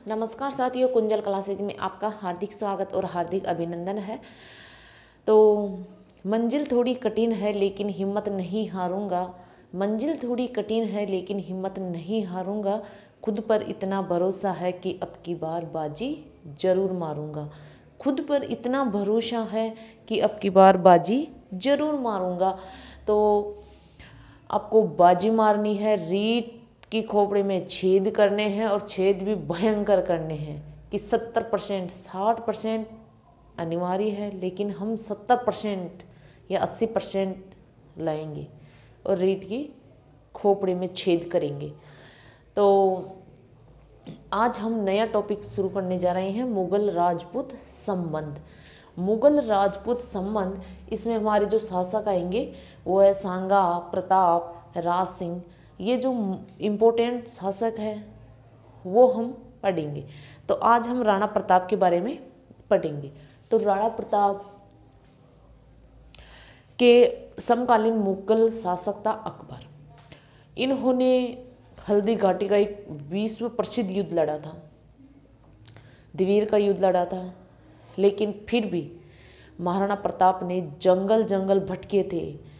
नमस्कार साथियों, कुंजल क्लासेज में आपका हार्दिक स्वागत और हार्दिक अभिनंदन है। तो मंजिल थोड़ी कठिन है लेकिन हिम्मत नहीं हारूंगा। मंजिल थोड़ी कठिन है लेकिन हिम्मत नहीं हारूंगा। खुद पर इतना भरोसा है कि अब की बार बाजी जरूर मारूंगा। खुद पर इतना भरोसा है कि अब की बार बाजी जरूर मारूंगा। तो आपको बाजी मारनी है, रीढ़ की खोपड़ी में छेद करने हैं और छेद भी भयंकर करने हैं कि 70% 60% अनिवार्य है, लेकिन हम 70% या 80% लाएंगे और रीढ़ की खोपड़ी में छेद करेंगे। तो आज हम नया टॉपिक शुरू करने जा रहे हैं, मुगल राजपूत संबंध। मुगल राजपूत संबंध, इसमें हमारे जो शासक आएंगे वो है सांगा, प्रताप, राज सिंह। ये जो इम्पोर्टेंट शासक हैं वो हम पढ़ेंगे। तो आज हम राणा प्रताप के बारे में पढ़ेंगे। तो राणा प्रताप के समकालीन मुगल शासक था अकबर। इन्होंने हल्दी घाटी का एक विश्व प्रसिद्ध युद्ध लड़ा था, दिवीर का युद्ध लड़ा था। लेकिन फिर भी महाराणा प्रताप ने जंगल जंगल भटके थे,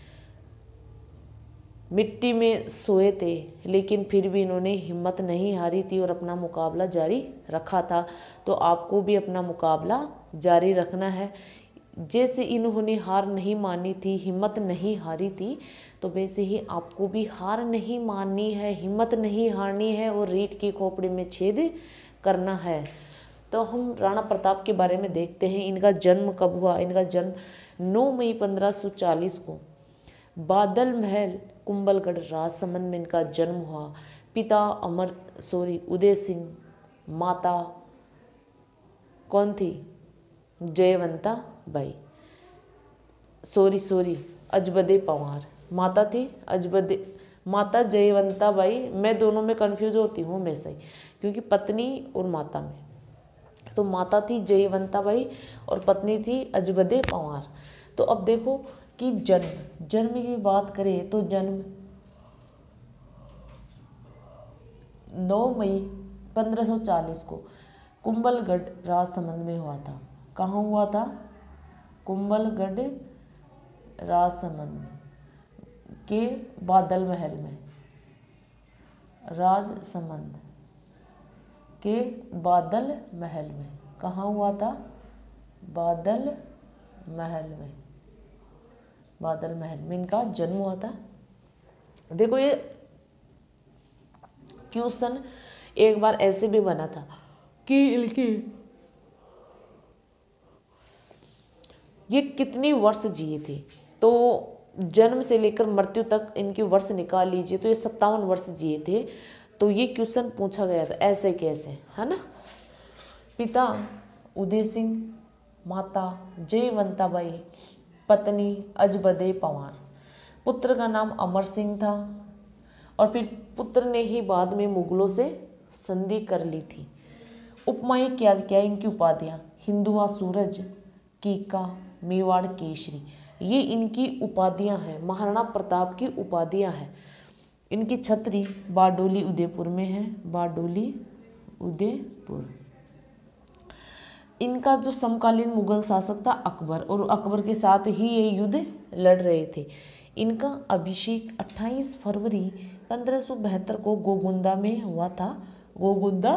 मिट्टी में सोए थे, लेकिन फिर भी इन्होंने हिम्मत नहीं हारी थी और अपना मुकाबला जारी रखा था। तो आपको भी अपना मुकाबला जारी रखना है। जैसे इन्होंने हार नहीं मानी थी, हिम्मत नहीं हारी थी, तो वैसे ही आपको भी हार नहीं माननी है, हिम्मत नहीं हारनी है और रीढ़ की खोपड़ी में छेद करना है। तो हम राणा प्रताप के बारे में देखते हैं। इनका जन्म कब हुआ? इनका जन्म 9 मई 1540 को बादल महल, कुंभलगढ़, राजसमंद में इनका जन्म हुआ। पिता उदय सिंह, माता कौन थी? जयवंता बाई। अजबदे पंवार। माता थी माता जयवंता बाई। मैं दोनों में कंफ्यूज होती हूँ हमेशा ही, क्योंकि पत्नी और माता में। तो माता थी जयवंता बाई और पत्नी थी अजबदे पंवार। तो अब देखो कि जन्म की बात करें तो जन्म 9 मई 1540 को कुंभलगढ़ राजसमंद में हुआ था। कहाँ हुआ था? कुंभलगढ़ राजसमंद के बादल महल में। राजसमंद के बादल महल में कहाँ हुआ था? बादल महल में इनका जन्म हुआ था। देखो, ये क्वेश्चन एक बार ऐसे भी बना था कि ये कितनी वर्ष जिए थे। तो जन्म से लेकर मृत्यु तक इनकी वर्ष निकाल लीजिए, तो ये 57 वर्ष जिए थे। तो ये क्वेश्चन पूछा गया था ऐसे कैसे, है ना। पिता उदय सिंह, माता जयवंता बाई, पत्नी अजबदे पंवार। पुत्र का नाम अमर सिंह था और फिर पुत्र ने ही बाद में मुगलों से संधि कर ली थी। उपमाएं क्या क्या इनकी उपाधियाँ? हिंदुआ सूरज, कीका, मेवाड़ केसरी, ये इनकी उपाधियाँ हैं, महाराणा प्रताप की उपाधियाँ हैं। इनकी छतरी बारडोली उदयपुर में है, बारडोली उदयपुर। इनका जो समकालीन मुगल शासक था अकबर, और अकबर के साथ ही ये युद्ध लड़ रहे थे। इनका अभिषेक 28 फरवरी 1572 को गोगुंदा में हुआ था। गोगुंदा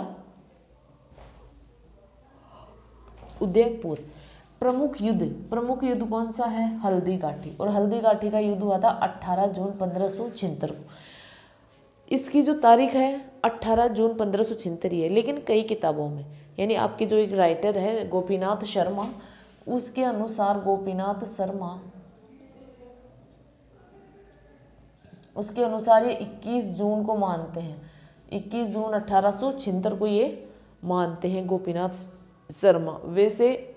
उदयपुर। प्रमुख युद्ध कौन सा है? हल्दी घाटी। और हल्दी घाटी का युद्ध हुआ था 18 जून 1576 को। इसकी जो तारीख है 18 जून 1576 ही है, लेकिन कई किताबों में, यानी आपके जो एक राइटर है गोपीनाथ शर्मा, उसके अनुसार ये 21 जून को मानते हैं। 21 जून 1876 को ये मानते हैं गोपीनाथ शर्मा। वैसे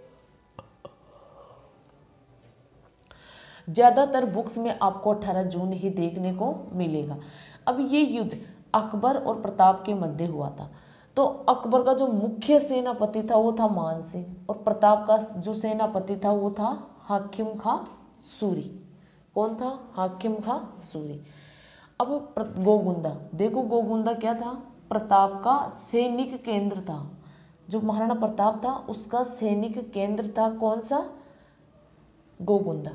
ज़्यादातर बुक्स में आपको 18 जून ही देखने को मिलेगा। अब ये युद्ध अकबर और प्रताप के मध्य हुआ था। तो अकबर का जो मुख्य सेनापति था वो था मान सिंह, और प्रताप का जो सेनापति था वो था हाकिम खां सूरी। कौन था? हाकिम खां सूरी। अब गोगुंदा देखो, गोगुंदा क्या था? प्रताप का सैनिक केंद्र था। जो महाराणा प्रताप था उसका सैनिक केंद्र था कौन सा, गोगुंदा।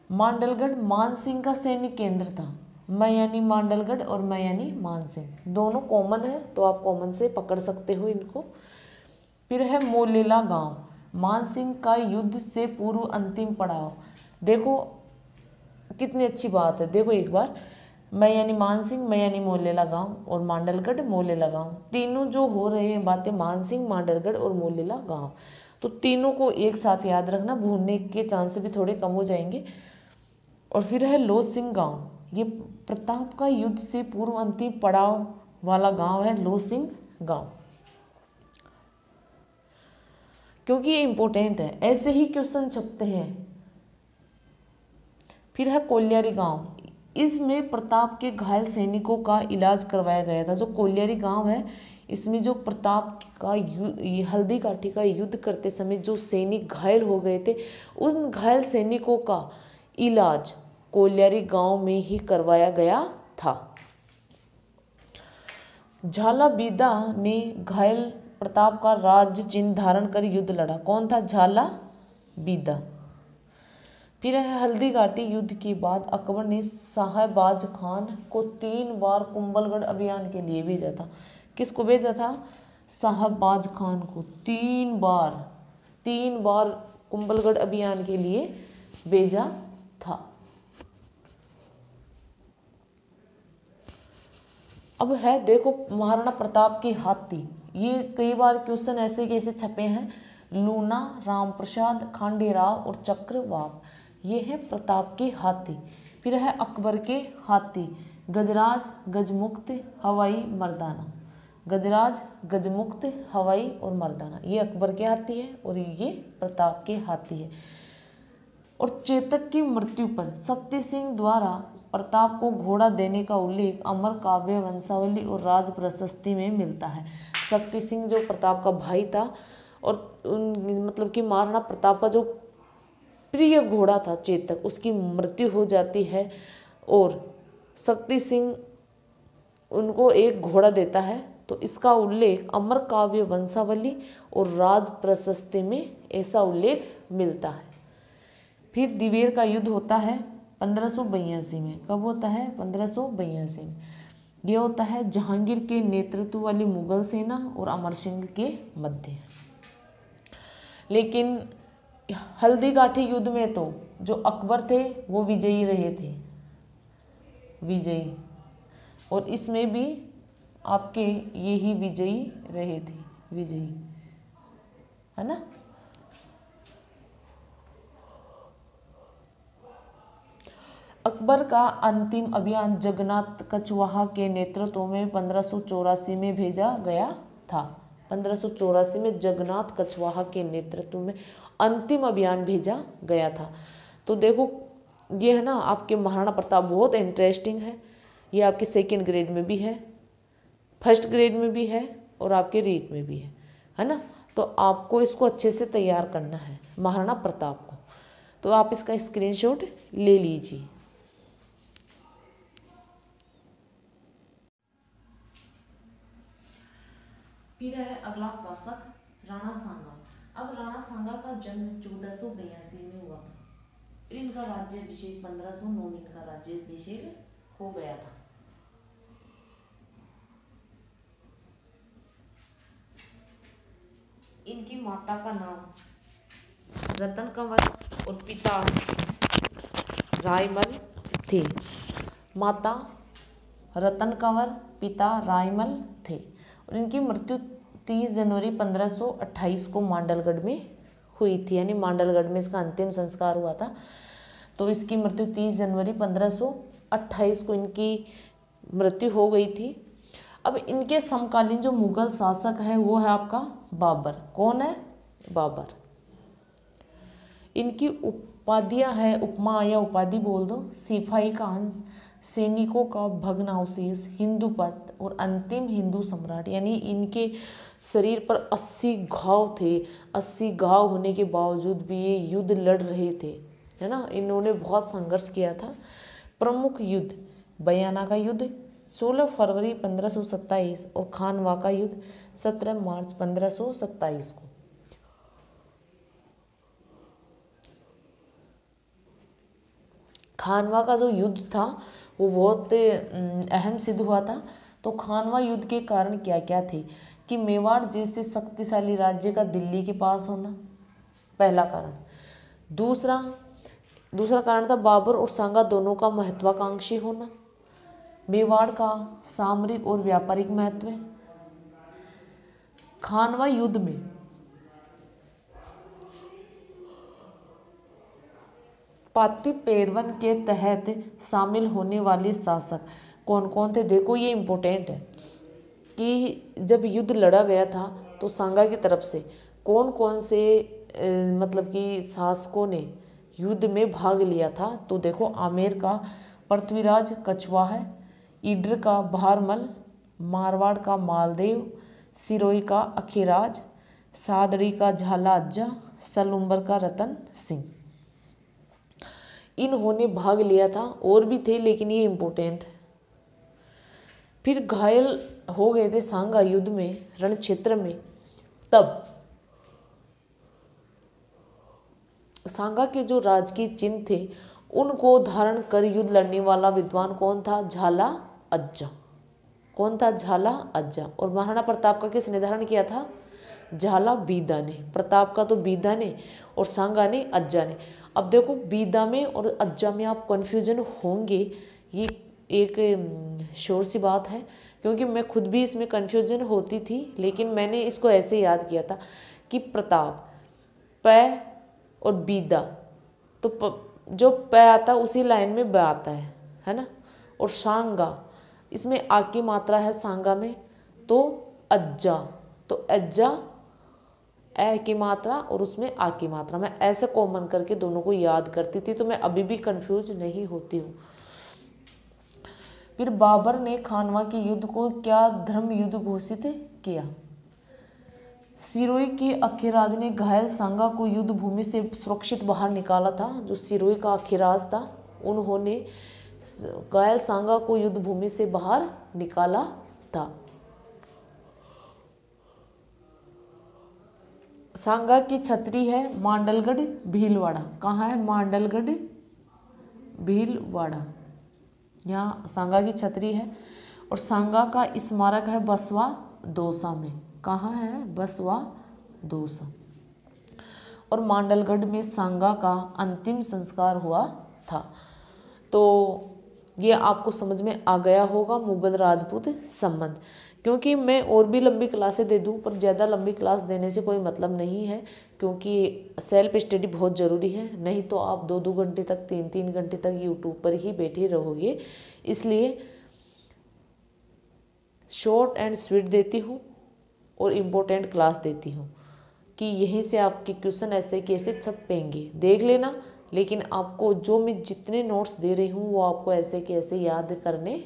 मांडलगढ़ मानसिंह का सैनिक केंद्र था, मैं यानी मांडलगढ़ और मैं यानी मानसिंह, दोनों कॉमन है तो आप कॉमन से पकड़ सकते हो इनको। फिर है मोलेला गांव, मानसिंह का युद्ध से पूर्व अंतिम पड़ाव। देखो कितनी अच्छी बात है, देखो एक बार, मैं यानी मानसिंह, मैं यानी मोलेला गांव और मांडलगढ़ मोलेला गांव, तीनों जो हो रहे हैं बातें मानसिंह मांडलगढ़ और मोलेला गांव, तो तीनों को एक साथ याद रखना, भूलने के चांस भी थोड़े कम हो जाएंगे। और फिर है लोसिंग गांव, ये प्रताप का युद्ध से पूर्व अंतिम पड़ाव वाला गांव है लोसिंग गांव, क्योंकि ये इंपॉर्टेंट है, ऐसे ही क्वेश्चन छपते हैं। फिर है कोलियारी गांव, इसमें प्रताप के घायल सैनिकों का इलाज करवाया गया था। जो कोलियारी गांव है इसमें जो प्रताप का हल्दी घाटी का युद्ध करते समय जो सैनिक घायल हो गए थे, उन घायल सैनिकों का इलाज कोलियारी गांव में ही करवाया गया था। झाला बीदा ने घायल प्रताप का राज्य चिन्ह धारण कर युद्ध लड़ा, कौन था, झाला बीदा। फिर है हल्दी घाटी युद्ध के बाद अकबर ने शाहबाज खान को 3 बार कुंभलगढ़ अभियान के लिए भेजा था। किसको भेजा था, शाहबाज खान को 3 बार कुंभलगढ़ अभियान के लिए भेजा था। अब है देखो महाराणा प्रताप के हाथी, ये कई बार क्वेश्चन ऐसे कैसे छपे हैं, लूना, रामप्रसाद, खांडेराव और चक्रवाक, ये है प्रताप के हाथी। फिर है अकबर के हाथी, गजराज, गजमुक्त, हवाई, मर्दाना, गजराज, गजमुक्त, हवाई और मर्दाना, ये अकबर के हाथी है और ये प्रताप के हाथी है। और चेतक की मृत्यु पर शक्ति सिंह द्वारा प्रताप को घोड़ा देने का उल्लेख अमर काव्य वंशावली और राज प्रशस्ति में मिलता है। शक्ति सिंह जो प्रताप का भाई था और मतलब कि महाराणा प्रताप का जो प्रिय घोड़ा था चेतक, उसकी मृत्यु हो जाती है और शक्ति सिंह उनको एक घोड़ा देता है, तो इसका उल्लेख अमर काव्य वंशावली और राज प्रशस्ति में ऐसा उल्लेख मिलता है। फिर दिवेर का युद्ध होता है 1582 में, कब होता है, 1582 में। यह होता है जहांगीर के नेतृत्व वाली मुगल सेना और अमर सिंह के मध्य। लेकिन हल्दी घाटी युद्ध में तो जो अकबर थे वो विजयी रहे थे, विजयी, और इसमें भी आपके यही विजयी रहे थे, विजयी, है ना। अकबर का अंतिम अभियान जगन्नाथ कछवाहा के नेतृत्व में 1584 में भेजा गया था। 1584 में जगन्नाथ कछवाहा के नेतृत्व में अंतिम अभियान भेजा गया था। तो देखो ये है ना आपके महाराणा प्रताप बहुत इंटरेस्टिंग है, ये आपके सेकेंड ग्रेड में भी है, फर्स्ट ग्रेड में भी है और आपके रीट में भी है ना। तो आपको इसको अच्छे से तैयार करना है महाराणा प्रताप को, तो आप इसका स्क्रीनशॉट ले लीजिए। फिर है अगला शासक राणा सांगा। अब राणा सांगा का जन्म 1482 में हुआ था। इनका राज्याभिषेक 1509 में इनका राज्याभिषेक हो गया था। इनकी माता का नाम रतन कंवर और पिता रायमल थे। माता रतन कंवर, पिता रायमल थे और इनकी मृत्यु 30 जनवरी 1528 को मांडलगढ़ में हुई थी, यानी मांडलगढ़ में इसका अंतिम संस्कार हुआ था। तो इसकी मृत्यु 30 जनवरी 1528 को इनकी मृत्यु हो गई थी। अब इनके समकालीन जो मुगल शासक है वो है आपका बाबर। कौन है? बाबर। इनकी उपाधियां है, उपमा या उपाधि बोल दो, सिपाही का अंश, सैनिकों का भग्नावशेष, हिंदू पथ और अंतिम हिंदू सम्राट। यानी इनके शरीर पर 80 घाव थे। 80 घाव होने के बावजूद भी ये युद्ध लड़ रहे थे, है ना। इन्होंने बहुत संघर्ष किया था। प्रमुख युद्ध बयाना का युद्ध, 16 फरवरी 1527 और खानवा का युद्ध 17 मार्च 1527 को। खानवा का जो युद्ध था वो बहुत अहम सिद्ध हुआ था। तो खानवा युद्ध के कारण क्या क्या थे कि मेवाड़ जैसे शक्तिशाली राज्य का दिल्ली के पास होना, पहला कारण। दूसरा कारण था बाबर और सांगा दोनों का महत्वाकांक्षी होना, मेवाड़ का सामरिक और व्यापारिक महत्व। खानवा युद्ध में पातिपेरवन के तहत शामिल होने वाले शासक कौन कौन थे। देखो ये इम्पोर्टेंट है कि जब युद्ध लड़ा गया था तो सांगा की तरफ से कौन कौन से मतलब कि शासकों ने युद्ध में भाग लिया था। तो देखो आमेर का पृथ्वीराज कछवाहा, ईडर का भारमल, मारवाड़ का मालदेव, सिरोही का अखीराज, सादड़ी का झाला अज्जा, सलुम्बर का रतन सिंह, इन्होंने भाग लिया था। और भी थे लेकिन ये इम्पोर्टेंट है। फिर घायल हो गए थे सांगा युद्ध में रण क्षेत्र में। तब सांगा के जो राजकीय चिन्ह थे उनको धारण कर युद्ध लड़ने वाला विद्वान कौन था? झाला अज्जा। कौन था? झाला अज्जा। और महाराणा प्रताप का किसने धारण किया था? झाला बीदा ने। प्रताप का तो बीदा ने और सांगा ने अज्जा ने। अब देखो बीदा में और अज्जा में आप कन्फ्यूजन होंगे, ये एक शोर सी बात है क्योंकि मैं खुद भी इसमें कन्फ्यूजन होती थी, लेकिन मैंने इसको ऐसे याद किया था कि प्रताप प और बीदा, तो जो प आता है उसी लाइन में ब आता है ना। और सांगा इसमें आ की मात्रा है सांगा में, तो अज्जा, तो अज्जा ए की मात्रा और उसमें आ की मात्रा। मैं ऐसे कॉमन करके दोनों को याद करती थी, तो मैं अभी भी कंफ्यूज नहीं होती हूँ। फिर बाबर ने खानवा के युद्ध को क्या धर्म युद्ध घोषित किया? सिरोही के अखीराज ने घायल सांगा को युद्ध भूमि से सुरक्षित बाहर निकाला था। जो सिरोही का अखीराज था उन्होंने घायल सांगा को युद्ध भूमि से बाहर निकाला था। सांगा की छतरी है मांडलगढ़ भीलवाड़ा। कहाँ है? मांडलगढ़ भीलवाड़ा, यहाँ सांगा की छतरी है। और सांगा का स्मारक है बसवा दौसा में। कहाँ है? बसवा दौसा। और मांडलगढ़ में सांगा का अंतिम संस्कार हुआ था। तो ये आपको समझ में आ गया होगा मुगल राजपूत संबंध। क्योंकि मैं और भी लंबी क्लासें दे दूं, पर ज़्यादा लंबी क्लास देने से कोई मतलब नहीं है, क्योंकि सेल्फ स्टडी बहुत ज़रूरी है। नहीं तो आप 2-2 घंटे तक 3-3 घंटे तक यूट्यूब पर ही बैठे रहोगे। इसलिए शॉर्ट एंड स्वीट देती हूँ और इम्पोर्टेंट क्लास देती हूँ कि यहीं से आपके क्वेश्चन ऐसे कैसे छपेंगे देख लेना। लेकिन आपको जो मैं जितने नोट्स दे रही हूँ वो आपको ऐसे कैसे याद करने